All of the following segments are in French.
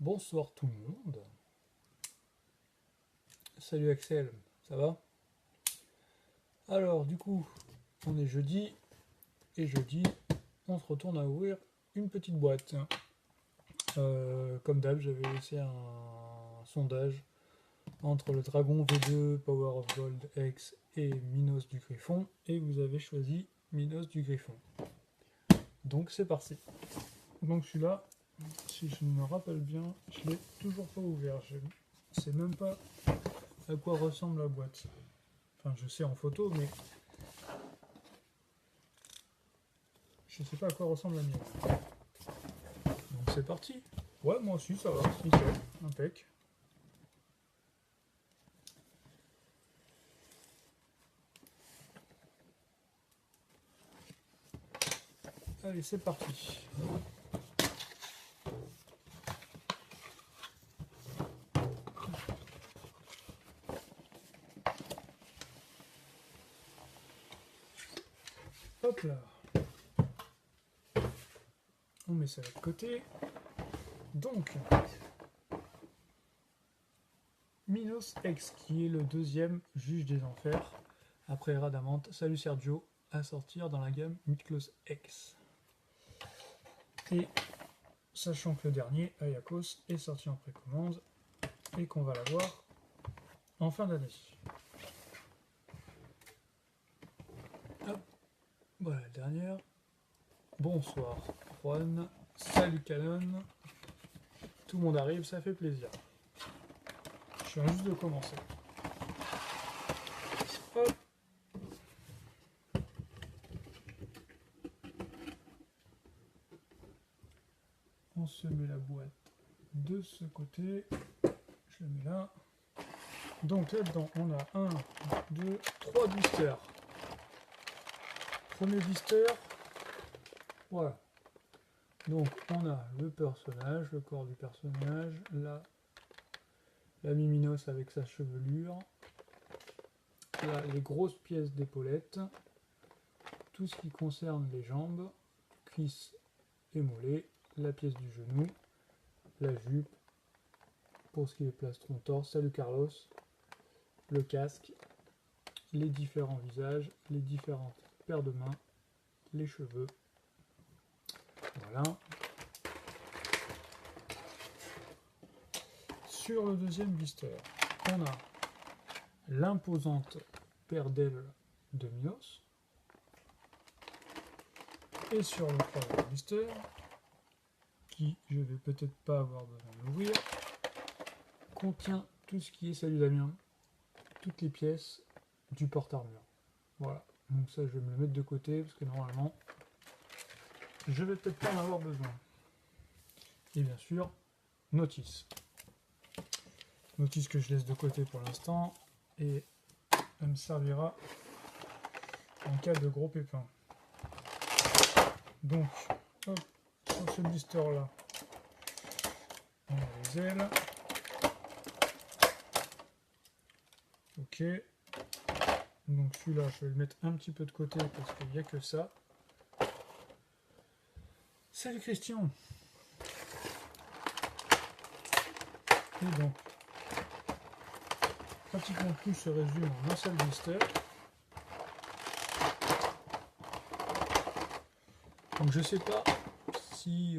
Bonsoir tout le monde. Salut Axel, ça va? Alors du coup, on est jeudi, et jeudi, on se retourne à ouvrir une petite boîte. Comme d'hab, j'avais laissé un sondage entre le Dragon V2, Power of Gold X et Minos du Griffon, et vous avez choisi Minos du Griffon. Donc c'est parti. Donc celui-là, si je me rappelle bien, je l'ai toujours pas ouvert. Je sais même pas à quoi ressemble la boîte. Enfin, je sais en photo, mais je sais pas à quoi ressemble la mienne. Donc c'est parti. Ouais, moi aussi, ça va, nickel, impec. Allez, c'est parti. Hop là. On met ça de côté. Donc, Minos X, qui est le deuxième juge des enfers, après Radamante, Salut Sergio, à sortir dans la gamme Miklos X. Et sachant que le dernier, Ayakos, est sorti en précommande, et qu'on va l'avoir en fin d'année. Hop, voilà la dernière. Bonsoir Juan, salut Canon. Tout le monde arrive, ça fait plaisir. Je viens juste de commencer. Hop. On se met la boîte de ce côté. Je le mets là. Donc là-dedans, on a 1, 2, 3 blisters. Premier blister. Voilà. Donc on a le personnage, le corps du personnage, la Miminos avec sa chevelure, là les grosses pièces d'épaulette, tout ce qui concerne les jambes, cuisses et mollets, la pièce du genou, la jupe, pour ce qui est plastron torse, salut Carlos, le casque, les différents visages, les différentes paires de mains, les cheveux. Voilà. Sur le deuxième blister, on a l'imposante paire d'ailes de Minos. Et sur le troisième blister, qui je vais peut-être pas avoir besoin d'ouvrir, contient tout ce qui est, salut Damien, toutes les pièces du porte-armure. Voilà, donc ça je vais me le mettre de côté parce que normalement je vais peut-être pas en avoir besoin. Et bien sûr, notice. Notice que je laisse de côté pour l'instant et elle me servira en cas de gros pépins. Donc, hop, sur ce blister là, on a les ailes. Ok. Donc celui-là, je vais le mettre un petit peu de côté parce qu'il n'y a que ça. Salut Christian. Et donc, pratiquement tout se résume en un seul blister. Donc je sais pas si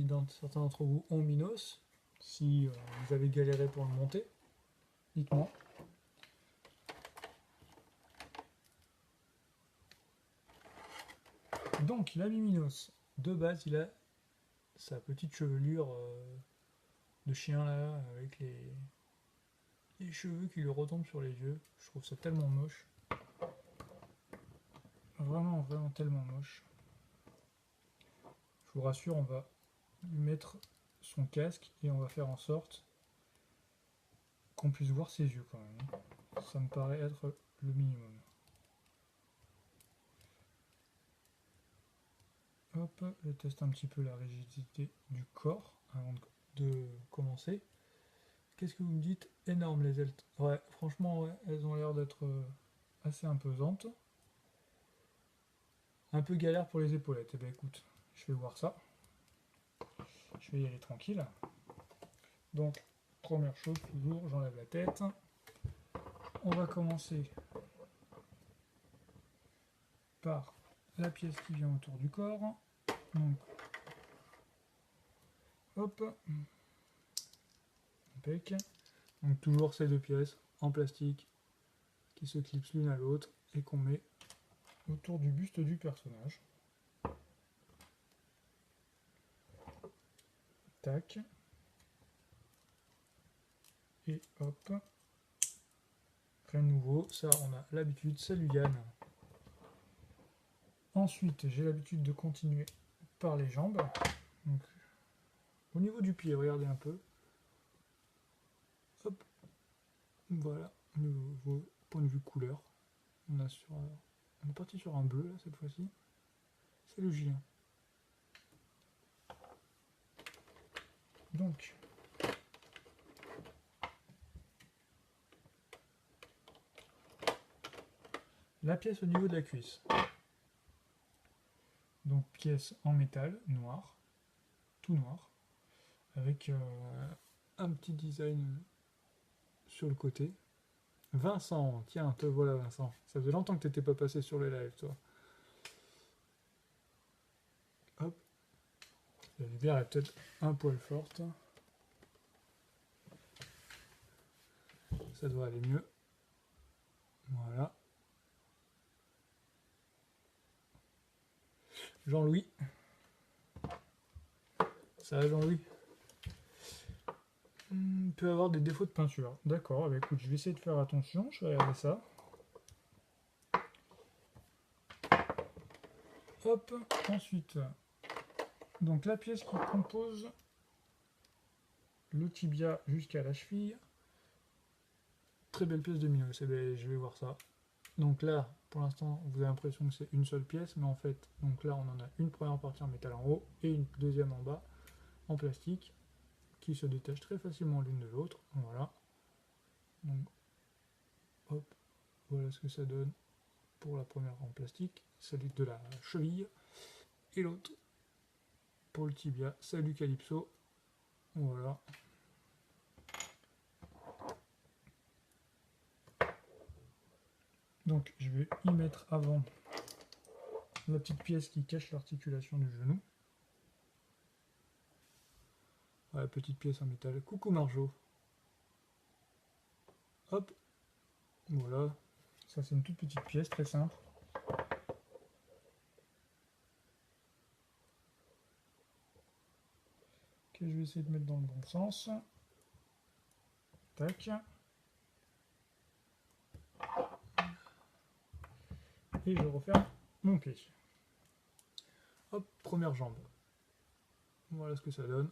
dans certains d'entre vous ont Minos, si vous avez galéré pour le monter, dites-moi. Donc il a mis Minos. De base, il a sa petite chevelure de chien là, avec les cheveux qui lui retombent sur les yeux. Je trouve ça tellement moche. Vraiment, vraiment tellement moche. Je vous rassure, on va lui mettre son casque et on va faire en sorte qu'on puisse voir ses yeux quand même. Ça me paraît être le minimum. Hop, je teste un petit peu la rigidité du corps avant de commencer. Qu'est-ce que vous me dites? Énorme les ailes. Ouais, franchement, ouais, elles ont l'air d'être assez imposantes. Un peu galère pour les épaulettes. Eh bien écoute, je vais voir ça. Je je vais y aller tranquille. Donc, première chose, toujours, j'enlève la tête. On va commencer par la pièce qui vient autour du corps. Donc, hop. Impec. Donc, toujours ces deux pièces en plastique qui se clipsent l'une à l'autre et qu'on met autour du buste du personnage. Tac. Et hop. Rien de nouveau, ça on a l'habitude, salut Yann. Ensuite, j'ai l'habitude de continuer par les jambes. Donc, au niveau du pied, regardez un peu. Hop. Voilà, au niveau point de vue couleur. On est parti sur un bleu là cette fois-ci. C'est le J1. Donc, la pièce au niveau de la cuisse. Donc pièce en métal, noir, tout noir, avec un petit design sur le côté. Vincent, tiens, te voilà Vincent. Ça faisait longtemps que t'étais pas passé sur les lives, toi. Hop. La lumière est peut-être un poil forte. Ça doit aller mieux. Voilà. Jean-Louis. Ça va Jean-Louis? Peut avoir des défauts de peinture. D'accord, bah écoute, je vais essayer de faire attention, je vais regarder ça. Hop, ensuite, donc la pièce qui compose le tibia jusqu'à la cheville. Très belle pièce de Minos, je vais voir ça. Donc là, pour l'instant, vous avez l'impression que c'est une seule pièce, mais en fait, donc là, on en a une première partie en métal en haut et une deuxième en bas en plastique qui se détachent très facilement l'une de l'autre. Voilà. Donc, hop, voilà ce que ça donne pour la première en plastique, celle de la cheville, et l'autre pour le tibia. Salut Calypso. Voilà. Donc je vais y mettre avant la petite pièce qui cache l'articulation du genou. Voilà, petite pièce en métal. Coucou Marjo. Hop. Voilà. Ça c'est une toute petite pièce très simple. Que je vais essayer de mettre dans le bon sens. Tac. Et je referme mon pied. Hop, première jambe. Voilà ce que ça donne.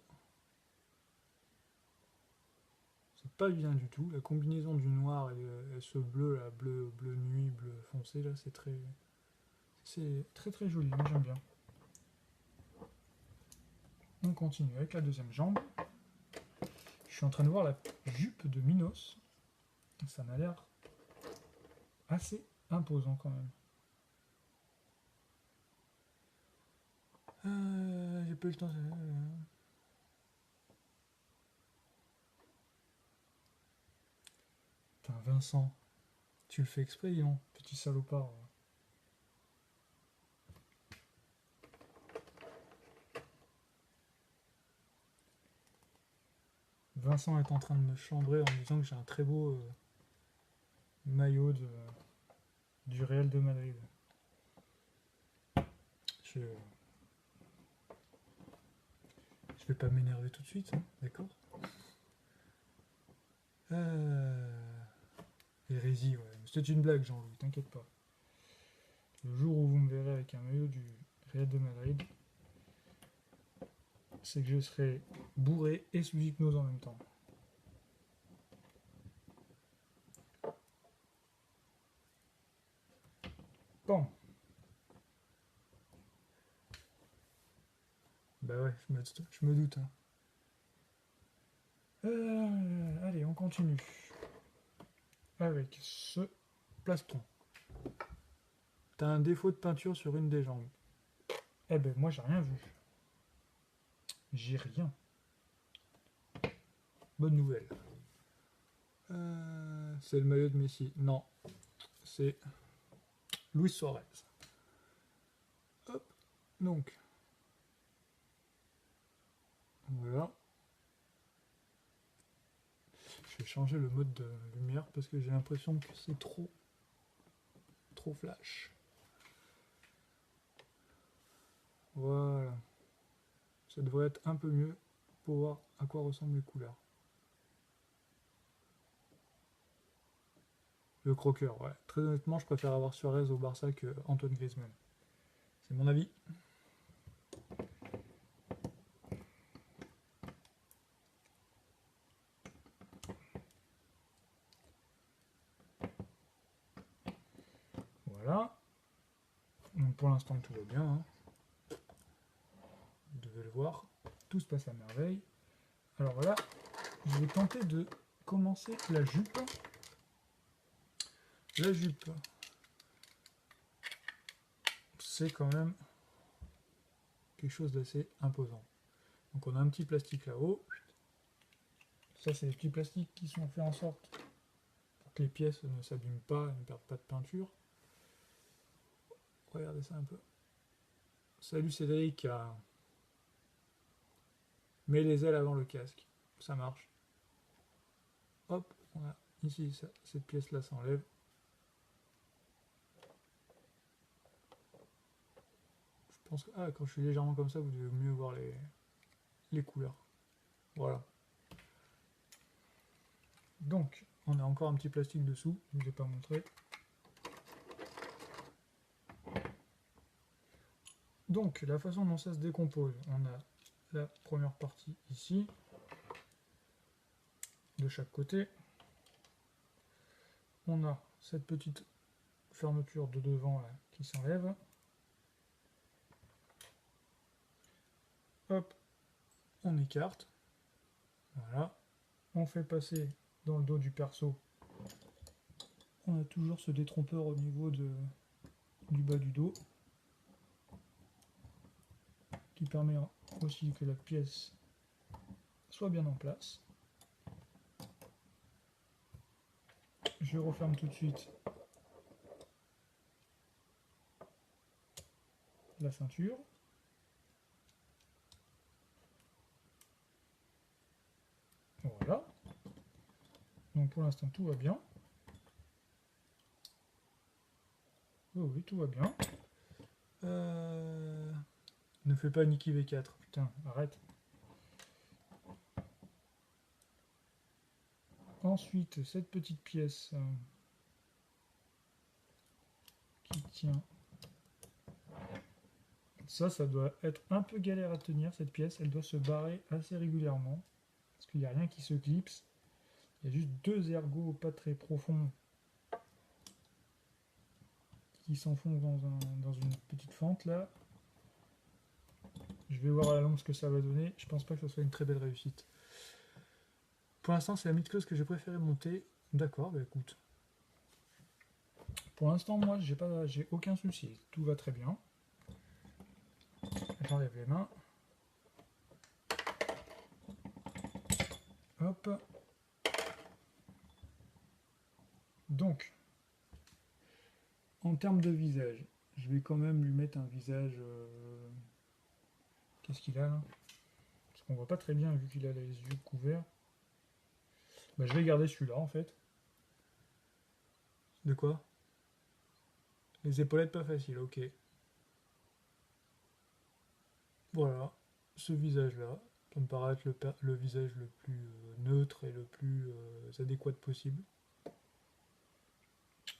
C'est pas bien du tout. La combinaison du noir et ce bleu là, bleu nuit, bleu foncé là, c'est très joli. Moi j'aime bien. On continue avec la deuxième jambe. Je suis en train de voir la jupe de Minos. Ça m'a l'air assez imposant quand même. J'ai pas eu le temps. Putain, Vincent, tu le fais exprès, dis donc, petit salopard. Vincent est en train de me chambrer en disant que j'ai un très beau maillot du Real de Madrid. Je vais pas m'énerver tout de suite, hein, d'accord? Hérésie, ouais. C'était une blague, Jean-Louis, t'inquiète pas. Le jour où vous me verrez avec un maillot du Real de Madrid, c'est que je serai bourré et sous hypnose en même temps. Bon. Bah ouais, je me doute. Hein. Allez, on continue. Avec ce plastron. T'as un défaut de peinture sur une des jambes. Eh ben, moi, j'ai rien vu. J'ai rien. bonne nouvelle. C'est le maillot de Messi. Non, c'est Luis Suarez. Hop, donc, voilà. Je vais changer le mode de lumière parce que j'ai l'impression que c'est trop flash. Voilà. Ça devrait être un peu mieux pour voir à quoi ressemblent les couleurs. Le croqueur, ouais. Très honnêtement, je préfère avoir Suarez au Barça que Antoine Griezmann. C'est mon avis. Voilà. Donc pour l'instant, tout va bien. Hein. Vous devez le voir. Tout se passe à merveille. Alors voilà, je vais tenter de commencer la jupe. La jupe, c'est quand même quelque chose d'assez imposant. Donc on a un petit plastique là-haut. Ça, c'est les petits plastiques qui sont faits en sorte pour que les pièces ne s'abîment pas et ne perdent pas de peinture. Regardez ça un peu. Salut Cédric. Mets les ailes avant le casque. Ça marche. Hop, on a ici ça, cette pièce-là s'enlève. Je pense que quand je suis légèrement comme ça, vous devez mieux voir les couleurs. Voilà. Donc, on a encore un petit plastique dessous, je ne vous ai pas montré. Donc, la façon dont ça se décompose, on a la première partie ici, de chaque côté. On a cette petite fermeture de devant là, qui s'enlève. Hop, on écarte. Voilà. On fait passer dans le dos du perso. On a toujours ce détrompeur au niveau du bas du dos, qui permet aussi que la pièce soit bien en place. Je referme tout de suite la ceinture. Voilà. Donc pour l'instant tout va bien. Oh oui, tout va bien. Ne fais pas Niki V4. Putain, arrête. Ensuite, cette petite pièce qui tient. Ça doit être un peu galère à tenir, cette pièce. Elle doit se barrer assez régulièrement. Parce qu'il n'y a rien qui se clipse. Il y a juste deux ergots pas très profonds qui s'enfoncent dans une petite fente là. Je vais voir à la longue ce que ça va donner. Je pense pas que ce soit une très belle réussite. Pour l'instant, c'est la mid-close que j'ai préféré monter. D'accord, bah écoute. Pour l'instant, moi, j'ai aucun souci. Tout va très bien. J'enlève les mains. Hop. Donc, en termes de visage, je vais quand même lui mettre un visage... Qu'est-ce qu'il a là? Parce qu'on voit pas très bien vu qu'il a les yeux couverts. Bah, je vais garder celui-là en fait. De quoi? Les épaulettes pas faciles, ok. Voilà, ce visage-là, ça me paraît être le visage le plus neutre et le plus adéquat possible.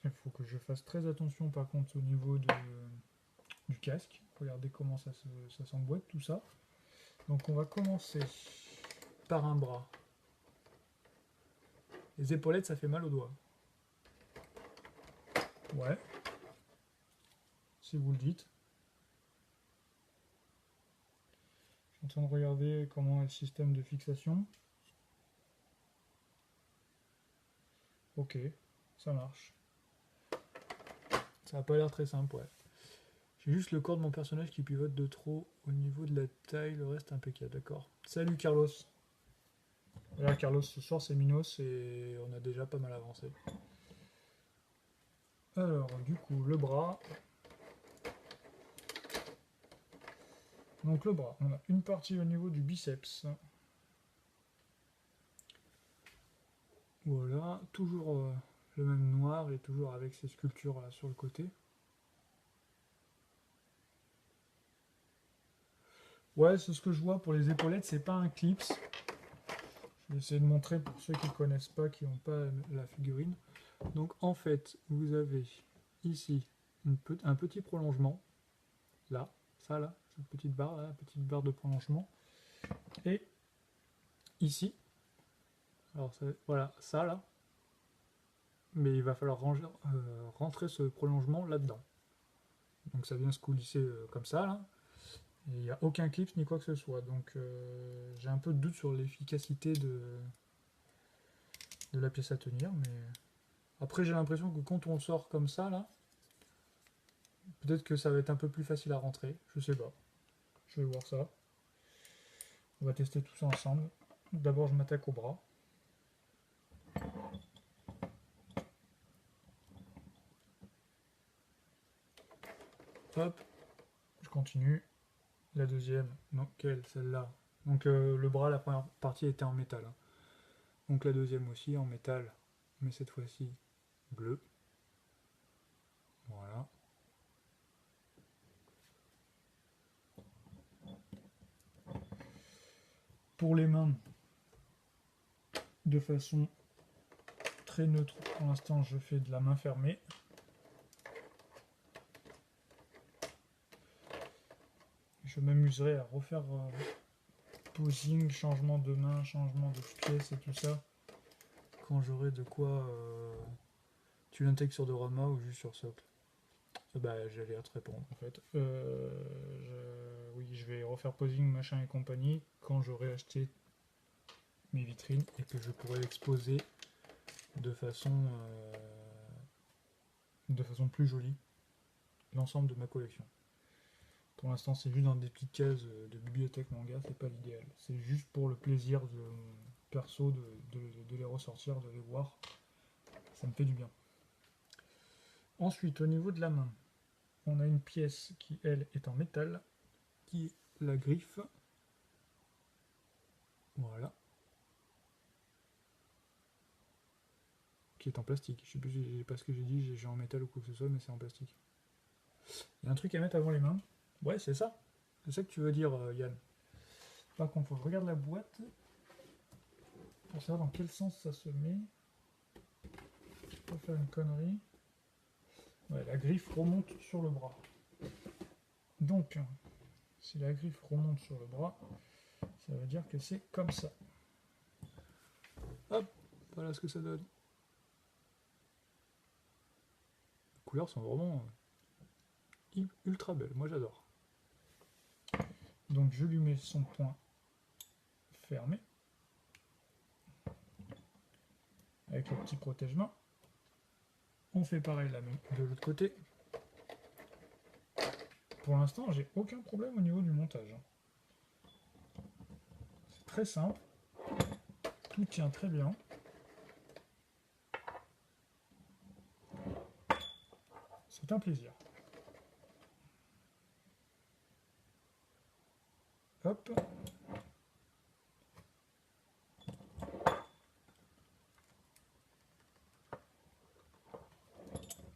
Il faut que je fasse très attention par contre au niveau du casque. Regardez comment ça s'emboîte tout ça. Donc on va commencer par un bras. Les épaulettes, ça fait mal aux doigts. Ouais. Si vous le dites. Je suis en train de regarder comment est le système de fixation. Ok, ça marche. Ça n'a pas l'air très simple, ouais. J'ai juste le corps de mon personnage qui pivote de trop au niveau de la taille, le reste impeccable, d'accord. Salut Carlos. Là, Carlos, ce soir, c'est Minos et on a déjà pas mal avancé. Alors, du coup, le bras. Donc, le bras, on a une partie au niveau du biceps. Voilà, toujours le même noir et toujours avec ces sculptures là sur le côté. Ouais, c'est ce que je vois pour les épaulettes, c'est pas un clips. Je vais essayer de montrer pour ceux qui ne connaissent pas, qui n'ont pas la figurine. Donc en fait, vous avez ici un petit prolongement, là, ça là, cette petite barre là, petite barre de prolongement. Et ici, alors voilà, ça là, mais il va falloir rentrer ce prolongement là-dedans. Donc ça vient se coulisser comme ça là. Et il n'y a aucun clip ni quoi que ce soit. Donc j'ai un peu de doute sur l'efficacité de la pièce à tenir. Mais après j'ai l'impression que quand on sort comme ça là, peut-être que ça va être un peu plus facile à rentrer. Je sais pas. Je vais voir ça. On va tester tout ça ensemble. D'abord je m'attaque au bras. Hop. Je continue. La deuxième. Non, quelle? Celle-là. Donc le bras, la première partie était en métal. Hein. Donc la deuxième aussi en métal. Mais cette fois-ci bleu. Voilà. Pour les mains, de façon très neutre, pour l'instant je fais de la main fermée. Je m'amuserai à refaire posing, changement de main, changement de pièce et tout ça quand j'aurai de quoi tu l'intègres sur Dorama ou juste sur Socle. Bah j'allais te répondre en fait. Oui, je vais refaire posing, machin et compagnie quand j'aurai acheté mes vitrines et que je pourrai exposer de façon plus jolie l'ensemble de ma collection. Pour l'instant, c'est juste dans des petites cases de bibliothèque manga, c'est pas l'idéal. C'est juste pour le plaisir de perso de les ressortir, de les voir. Ça me fait du bien. Ensuite, au niveau de la main, on a une pièce qui, elle, est en métal, qui est la griffe. Voilà. Qui est en plastique. Je sais plus pas ce que j'ai dit, j'ai en métal ou quoi que ce soit, mais c'est en plastique. Il y a un truc à mettre avant les mains. Ouais, c'est ça. C'est ça que tu veux dire, Yann. Par contre, faut que je regarde la boîte pour savoir dans quel sens ça se met. Je vais pas faire une connerie. Ouais, la griffe remonte sur le bras. Donc, si la griffe remonte sur le bras, ça veut dire que c'est comme ça. Hop, voilà ce que ça donne. Les couleurs sont vraiment ultra belles, moi j'adore. Donc je lui mets son point fermé, avec le petit protège-main. On fait pareil là même de l'autre côté. Pour l'instant, j'ai aucun problème au niveau du montage. C'est très simple. Tout tient très bien. C'est un plaisir. Hop.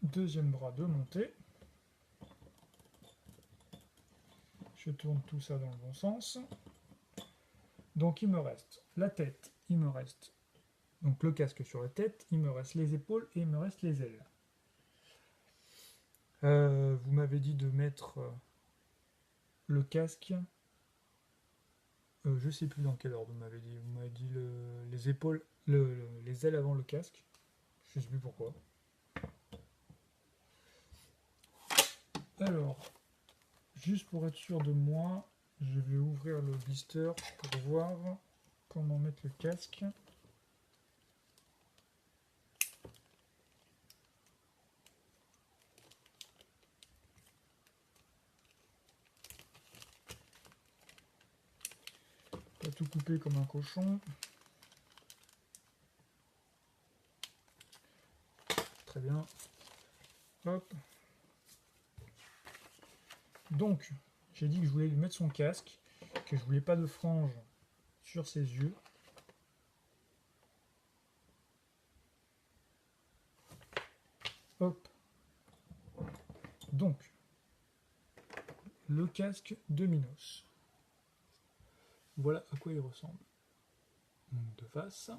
Deuxième bras de montée. Je tourne tout ça dans le bon sens. Donc il me reste la tête, il me reste donc le casque sur la tête, il me reste les épaules et il me reste les ailes. Vous m'avez dit de mettre le casque. Je sais plus dans quel ordre vous m'avez dit. Vous m'avez dit les épaules, les ailes avant le casque. Je sais plus pourquoi. Alors, juste pour être sûr de moi, je vais ouvrir le blister pour voir comment mettre le casque. Pas tout couper comme un cochon. très bien. Hop. Donc, j'ai dit que je voulais lui mettre son casque, que je voulais pas de frange sur ses yeux. Hop. Donc, le casque de Minos. Voilà à quoi il ressemble. Donc, de face.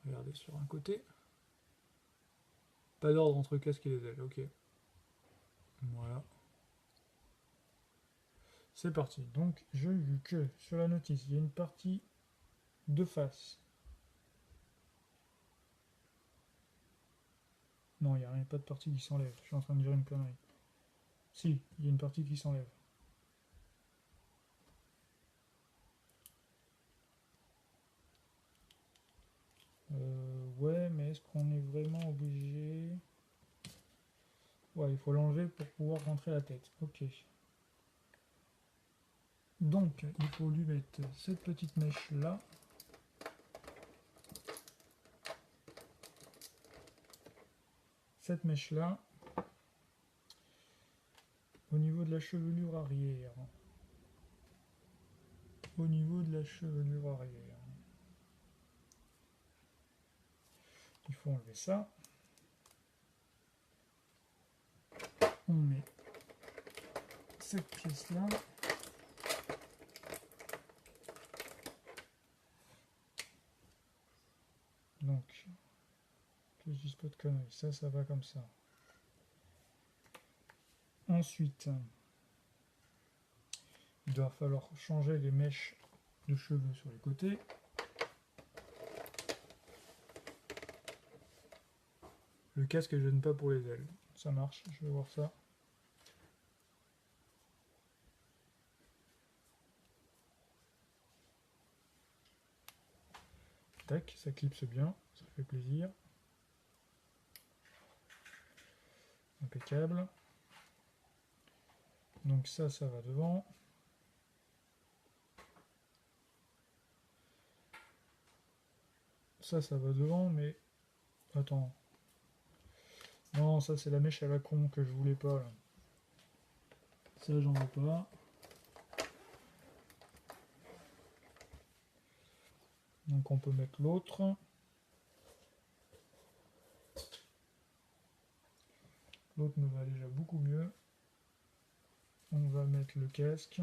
Regardez sur un côté. Pas d'ordre entre le casque et les ailes, ok. Voilà. C'est parti. Donc, j'ai vu que sur la notice, il y a une partie de face. Non, il n'y a rien, pas de partie qui s'enlève. Je suis en train de dire une connerie. Si, il y a une partie qui s'enlève. Ouais, mais est-ce qu'on est vraiment obligé? Ouais, il faut l'enlever pour pouvoir rentrer la tête. Ok. Donc, il faut lui mettre cette petite mèche là. Cette mèche là. Au niveau de la chevelure arrière. Au niveau de la chevelure arrière. Il faut enlever ça. On met cette pièce là. Donc, que je dise pas de conneries, ça va comme ça. Ensuite, il va falloir changer les mèches de cheveux sur les côtés. Le casque ne gêne pas pour les ailes. Ça marche, je vais voir ça. Tac, ça clipse bien, ça fait plaisir. Impeccable. Donc ça va devant. Ça va devant, mais... Attends. Non, ça c'est la mèche à la con que je voulais pas. Là. Ça, j'en veux pas. Donc on peut mettre l'autre. L'autre me va déjà beaucoup mieux. On va mettre le casque.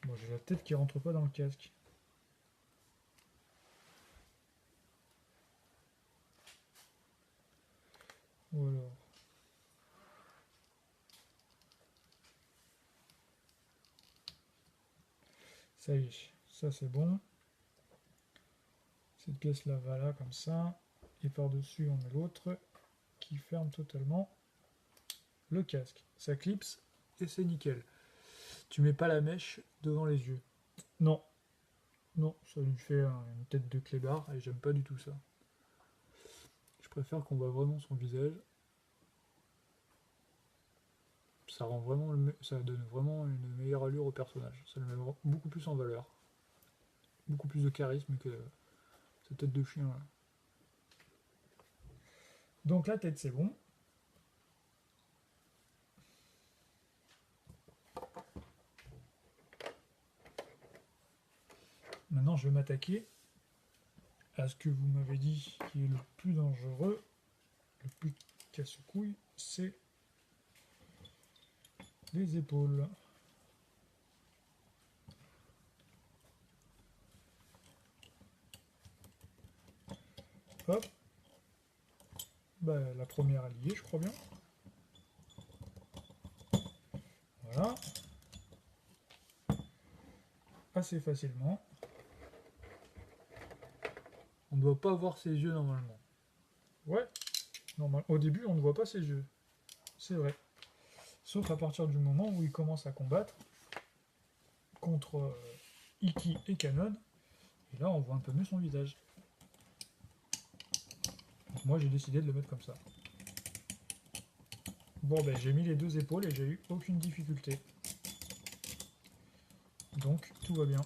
Bon, j'ai la tête qui rentre pas dans le casque. Ou alors... Ça y est, ça c'est bon. Cette pièce là va là comme ça. Et par-dessus on met l'autre qui ferme totalement le casque. Ça clipse et c'est nickel. Tu mets pas la mèche devant les yeux. Non. Non, ça lui fait une tête de clébard et j'aime pas du tout ça. Je préfère qu'on voit vraiment son visage. Ça rend vraiment ça donne vraiment une meilleure allure au personnage. Ça le met beaucoup plus en valeur. Beaucoup plus de charisme que cette tête de chien là. Donc la tête c'est bon. Maintenant je vais m'attaquer à ce que vous m'avez dit qui est le plus dangereux, le plus casse-couille, c'est les épaules. Hop. Bah, la première alliée, je crois bien. Voilà. Assez facilement. On ne doit pas voir ses yeux normalement. Ouais, normal. Au début, on ne voit pas ses yeux. C'est vrai. Sauf à partir du moment où il commence à combattre contre Ikki et Kanon. Et là, on voit un peu mieux son visage. Donc moi, j'ai décidé de le mettre comme ça. Bon, ben j'ai mis les deux épaules et j'ai eu aucune difficulté. Donc, tout va bien.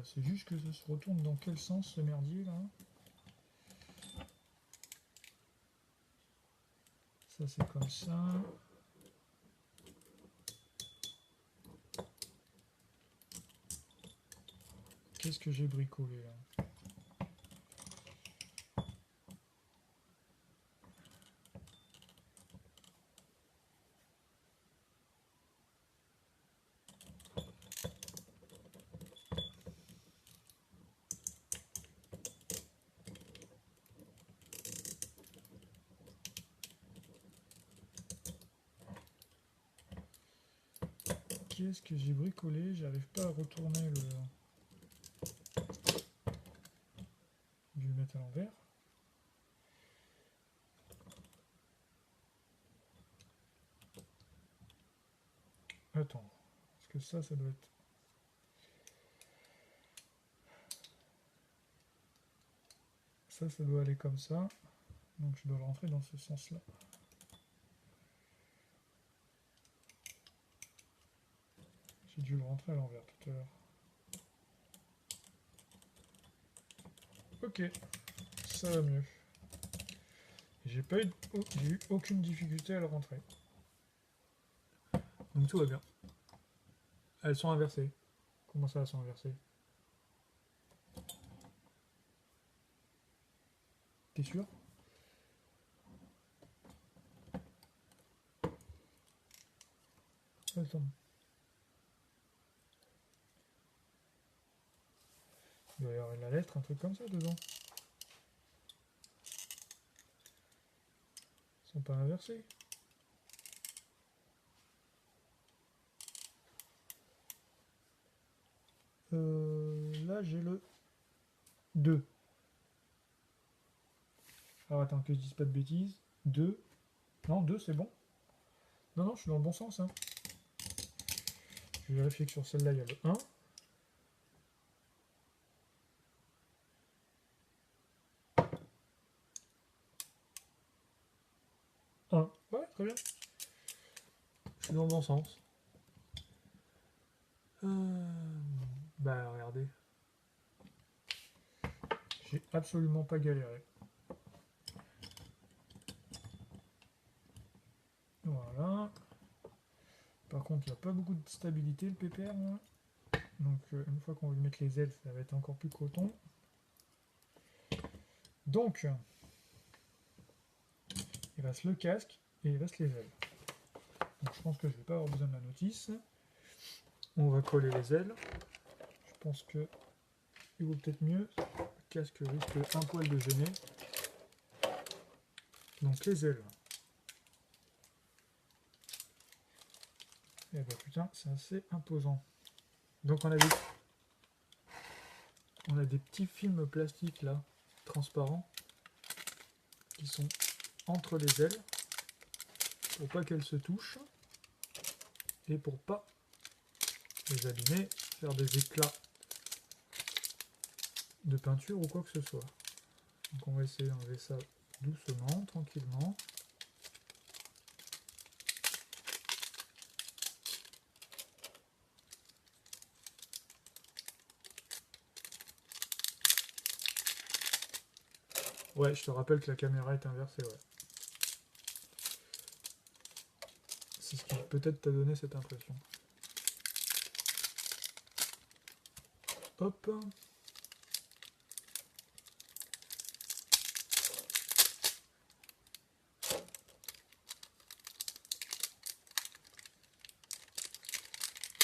C'est juste que ça se retourne dans quel sens, ce merdier, là? Ça, c'est comme ça. Qu'est-ce que j'ai bricolé, là? Qu'est-ce que j'ai bricolé? J'arrive pas à retourner le... Je vais le mettre à l'envers. Attends, parce que ça doit être... Ça doit aller comme ça. Donc je dois le rentrer dans ce sens-là. J'ai dû le rentrer à l'envers tout à l'heure. Ok, ça va mieux. J'ai eu aucune difficulté à le rentrer. Donc tout va bien. Elles sont inversées. Comment ça, elles sont inversées? T'es sûr? Attends. Il doit y avoir la lettre, un truc comme ça dedans. Ils sont pas inversés. Là, j'ai le 2. Alors attends, que je dise pas de bêtises. 2. Non, 2, c'est bon. Non, non, je suis dans le bon sens. Hein. Je vais vérifier que sur celle-là, il y a le 1. Ouais, très bien. Je suis dans le bon sens. Bah, regardez. J'ai absolument pas galéré. Voilà. Par contre, il n'y a pas beaucoup de stabilité, le PPR. Là. Donc, une fois qu'on va lui mettre les ailes, ça va être encore plus coton. Donc, il reste le casque et il reste les ailes. Donc, je pense que je ne vais pas avoir besoin de la notice. On va coller les ailes. Je pense que il vaut peut-être mieux. Le casque risque un poil de gêner. Donc, les ailes. Et bah putain, c'est assez imposant. Donc, on a des petits films plastiques là, transparents, qui sont entre les ailes pour pas qu'elles se touchent et pour pas les abîmer, faire des éclats de peinture ou quoi que ce soit. Donc on va essayer d'enlever ça doucement, tranquillement. Ouais, je te rappelle que la caméra est inversée, ouais. C'est ce qui peut-être t'a donné cette impression. Hop.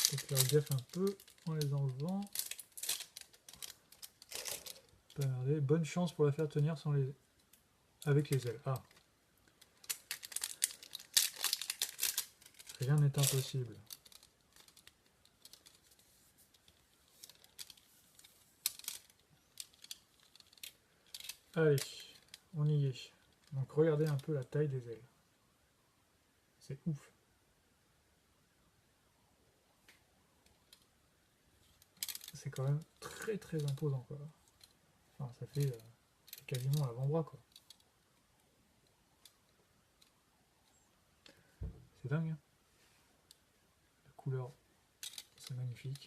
Faut faire gaffe un peu en les enlevant. Pas merder. Bonne chance pour la faire tenir sans les... avec les ailes. Ah. Rien n'est impossible. Allez, on y est. Donc regardez un peu la taille des ailes. C'est ouf. C'est quand même très très imposant quoi. Enfin, ça fait quasiment l'avant-bras quoi. C'est dingue. Hein, la couleur, c'est magnifique.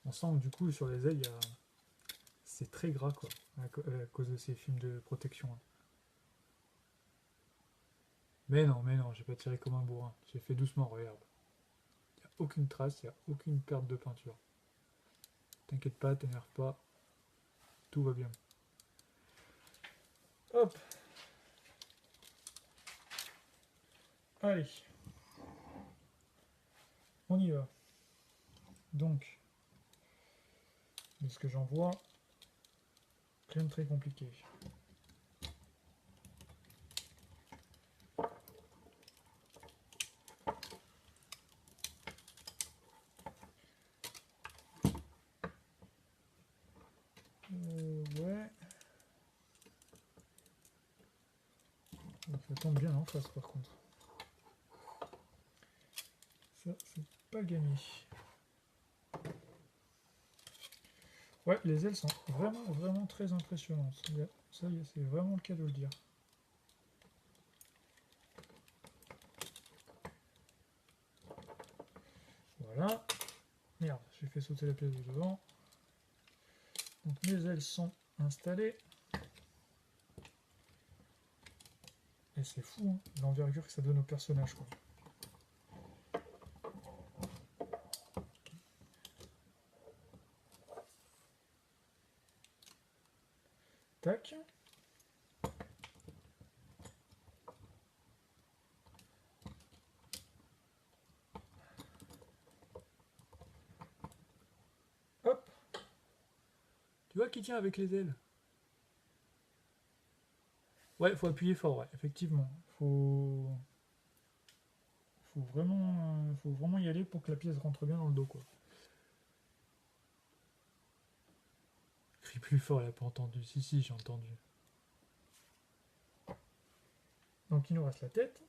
On sent que du coup sur les ailes, c'est très gras quoi, à cause de ces films de protection. Hein. Mais non, j'ai pas tiré comme un bourrin. J'ai fait doucement, regarde. Il n'y a aucune trace, il n'y a aucune perte de peinture. T'inquiète pas, t'énerve pas. Tout va bien. Hop. Allez. On y va. Donc, de ce que j'en vois, rien de très compliqué. Ouais. Ça tombe bien en face par contre. Ça, c'est pas gagné. Ouais, les ailes sont vraiment très impressionnantes. Ça y est, c'est vraiment le cas de le dire. Voilà. Merde, j'ai fait sauter la pièce de devant. Donc mes ailes sont installées. Et c'est fou, hein, l'envergure que ça donne au personnage, quoi. Tac. Hop. Tu vois qu'il tient avec les ailes. Ouais, faut appuyer fort, ouais, effectivement. Faut vraiment y aller pour que la pièce rentre bien dans le dos, quoi. Crie plus fort, elle a pas entendu. Si, j'ai entendu. Donc il nous reste la tête.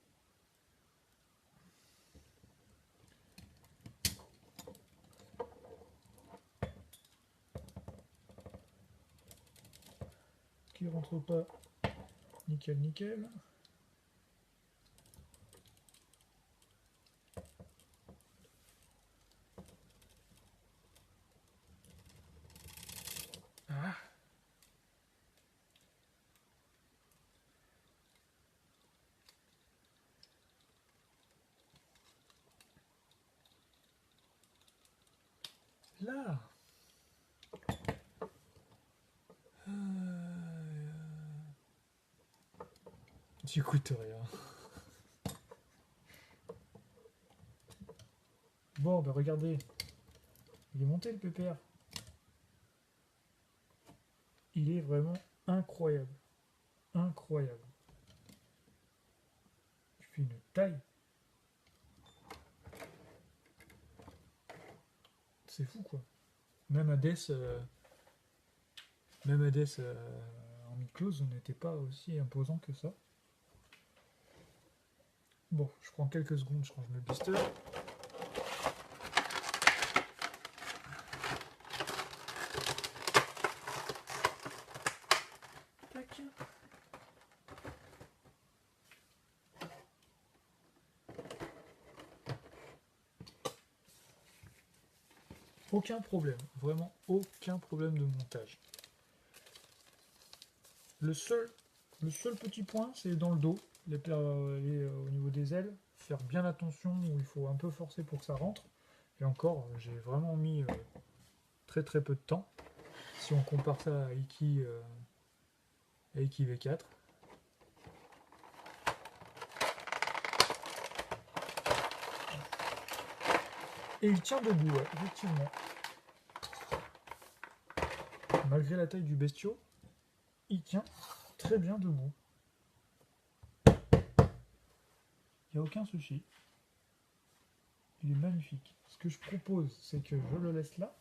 Qui rentre pas. Nickel, nickel. Ah. Là. J'écoute rien. Bon, bah regardez. Il est monté le pépère. Il est vraiment incroyable. Incroyable. Je fais une taille. C'est fou quoi. Même Hades, en mid-close n'était pas aussi imposant que ça. Bon, je prends quelques secondes, je range mes blisters. Tac. Aucun problème, vraiment aucun problème de montage. Le seul petit point, c'est dans le dos, au niveau des ailes, faire bien attention où il faut un peu forcer pour que ça rentre. Et encore, j'ai vraiment mis très peu de temps. Si on compare ça à Iki V4. Et il tient debout, ouais, effectivement. Malgré la taille du bestiau, il tient très bien debout. Il n'y a aucun souci. Il est magnifique. Ce que je propose, c'est que je le laisse là.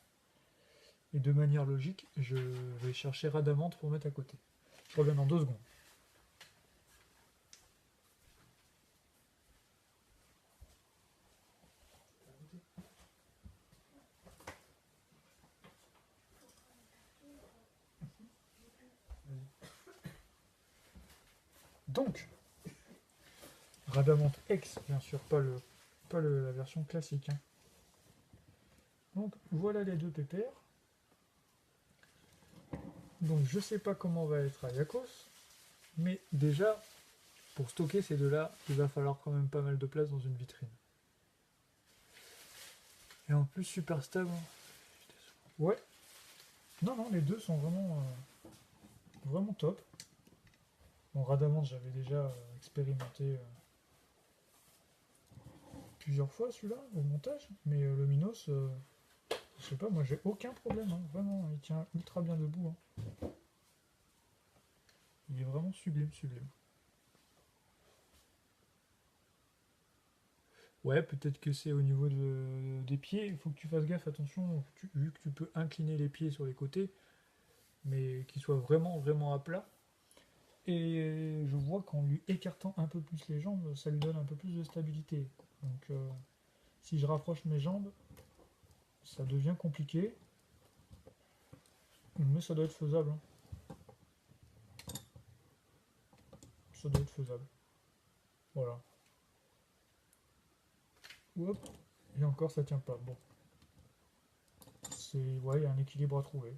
Et de manière logique, je vais chercher Radamanth pour mettre à côté. Je reviens dans 2 secondes. Donc, Rhadamant X, bien sûr, la version classique. Hein. Donc, voilà les deux pépères. Donc, je sais pas comment va être Ayakos, mais déjà, pour stocker ces deux-là, il va falloir quand même pas mal de place dans une vitrine. Et en plus, super stable. Ouais. Non, non, les deux sont vraiment top. Bon, Rhadamant, j'avais déjà expérimenté plusieurs fois celui-là, au montage, mais le Minos, je sais pas, moi j'ai aucun problème, hein. Vraiment, il tient ultra bien debout. Hein. Il est vraiment sublime, sublime. Ouais, peut-être que c'est au niveau des pieds, il faut que tu fasses gaffe, attention, vu que tu peux incliner les pieds sur les côtés, mais qu'ils soient vraiment à plat. Et je vois qu'en lui écartant un peu plus les jambes, ça lui donne un peu plus de stabilité. Donc si je rapproche mes jambes, ça devient compliqué, mais ça doit être faisable. Hein. Ça doit être faisable. Voilà. Hop. Et encore ça tient pas. Bon. C'est. Ouais, il y a un équilibre à trouver.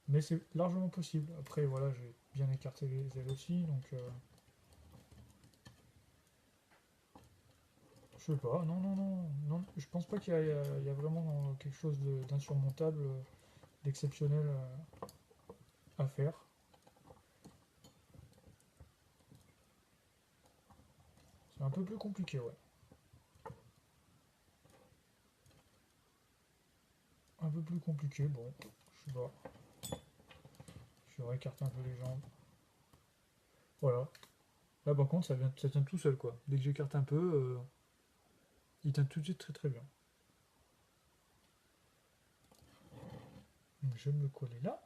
Mais c'est largement possible. Après voilà, j'ai bien écarté les ailes aussi, donc je sais pas, non, je pense pas qu'il y a vraiment quelque chose d'insurmontable, d'exceptionnel à faire. C'est un peu plus compliqué, ouais. Un peu plus compliqué, bon, je sais pas. Je vais réécarter un peu les jambes. Voilà. Là par contre ça tient tout seul quoi. Dès que j'écarte un peu, il tient tout de suite très bien. Donc je vais me coller là.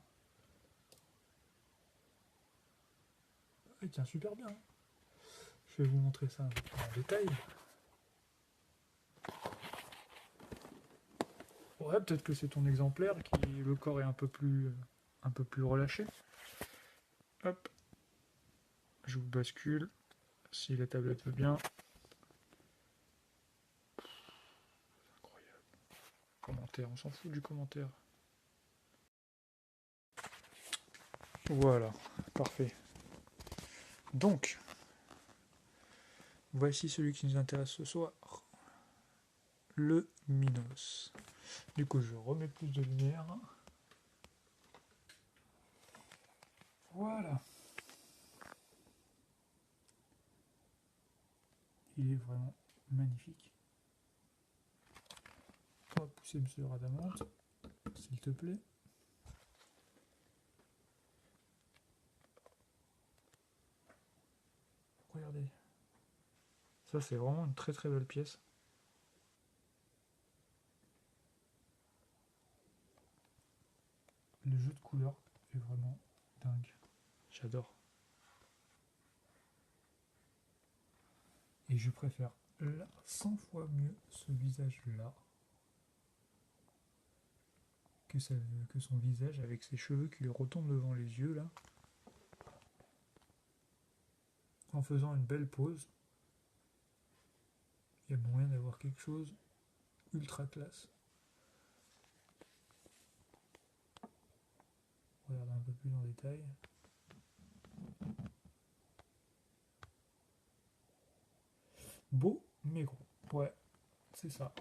Il tient super bien. Je vais vous montrer ça un peu plus en détail. Ouais, peut-être que c'est ton exemplaire qui le corps est un peu plus relâché. Hop, je vous bascule si la tablette veut bien. Incroyable. Commentaire, on s'en fout du commentaire. Voilà, parfait. Donc, voici celui qui nous intéresse ce soir. Le Minos. Du coup, je remets plus de lumière. Voilà. Il est vraiment magnifique. On va pousser Monsieur Rhadamant, s'il te plaît. Regardez. Ça, c'est vraiment une très belle pièce. Le jeu de couleurs est vraiment dingue. J'adore. Et je préfère 100 fois mieux ce visage-là que son visage avec ses cheveux qui lui retombent devant les yeux là. En faisant une belle pause, il y a moyen d'avoir quelque chose ultra classe. Regarde un peu plus en détail. Beau mais gros. Ouais, c'est ça.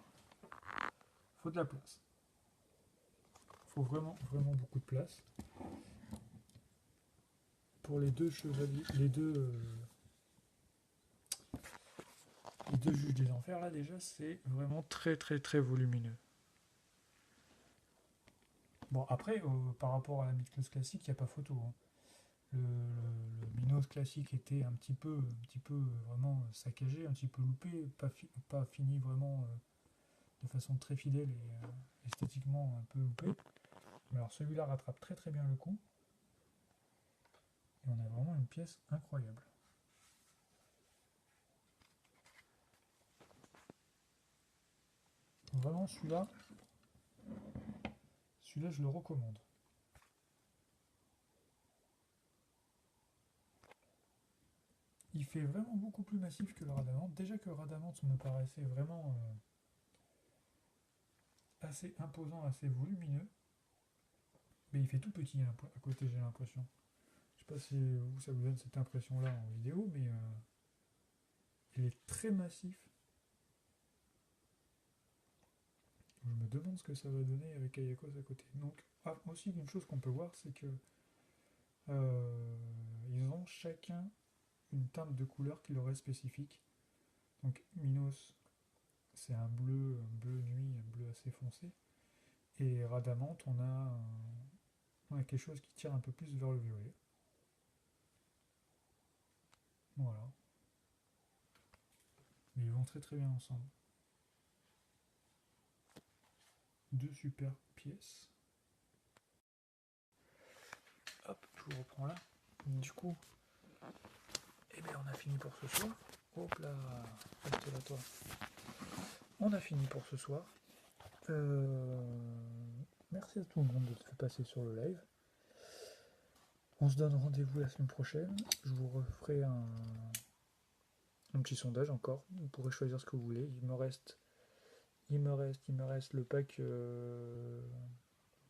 Faut de la place. Faut vraiment beaucoup de place. Pour les deux chevaliers, les deux juges des enfers là déjà, c'est vraiment très volumineux. Bon après, par rapport à la Mythos classique, il n'y a pas photo. Hein. Le Minos classique était un petit peu vraiment saccagé, un petit peu loupé, pas fini vraiment de façon très fidèle et esthétiquement un peu loupé. Mais alors celui-là rattrape très bien le coup. Et on a vraiment une pièce incroyable. Vraiment celui-là je le recommande. il fait vraiment beaucoup plus massif que le Radamanth. Déjà que le Radamanth me paraissait vraiment assez imposant, assez volumineux. Mais il fait tout petit à côté, j'ai l'impression. Je sais pas si vous, ça vous donne cette impression-là en vidéo, mais il est très massif. Je me demande ce que ça va donner avec Ayakos à côté. Donc, aussi une chose qu'on peut voir, c'est que ils ont chacun une teinte de couleur qui leur est spécifique. Donc Minos, c'est un bleu nuit, un bleu assez foncé. Et Radamanth, on a quelque chose qui tire un peu plus vers le violet. Voilà. Mais ils vont très très bien ensemble. Deux super pièces. Hop, je vous reprends là. Du coup, eh bien on a fini pour ce soir. Hop là, reste là toi. On a fini pour ce soir. Merci à tout le monde d'être passé sur le live. On se donne rendez-vous la semaine prochaine. Je vous referai un petit sondage encore. Vous pourrez choisir ce que vous voulez. Il me reste le pack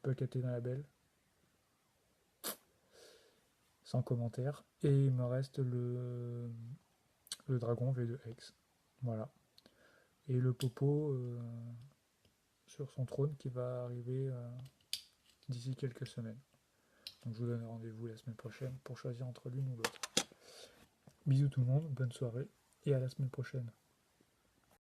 Athéna Label. Sans commentaire. Et il me reste le dragon V2X. Voilà. Et le Popo sur son trône qui va arriver d'ici quelques semaines. Donc je vous donne rendez-vous la semaine prochaine pour choisir entre l'une ou l'autre. Bisous tout le monde, bonne soirée et à la semaine prochaine.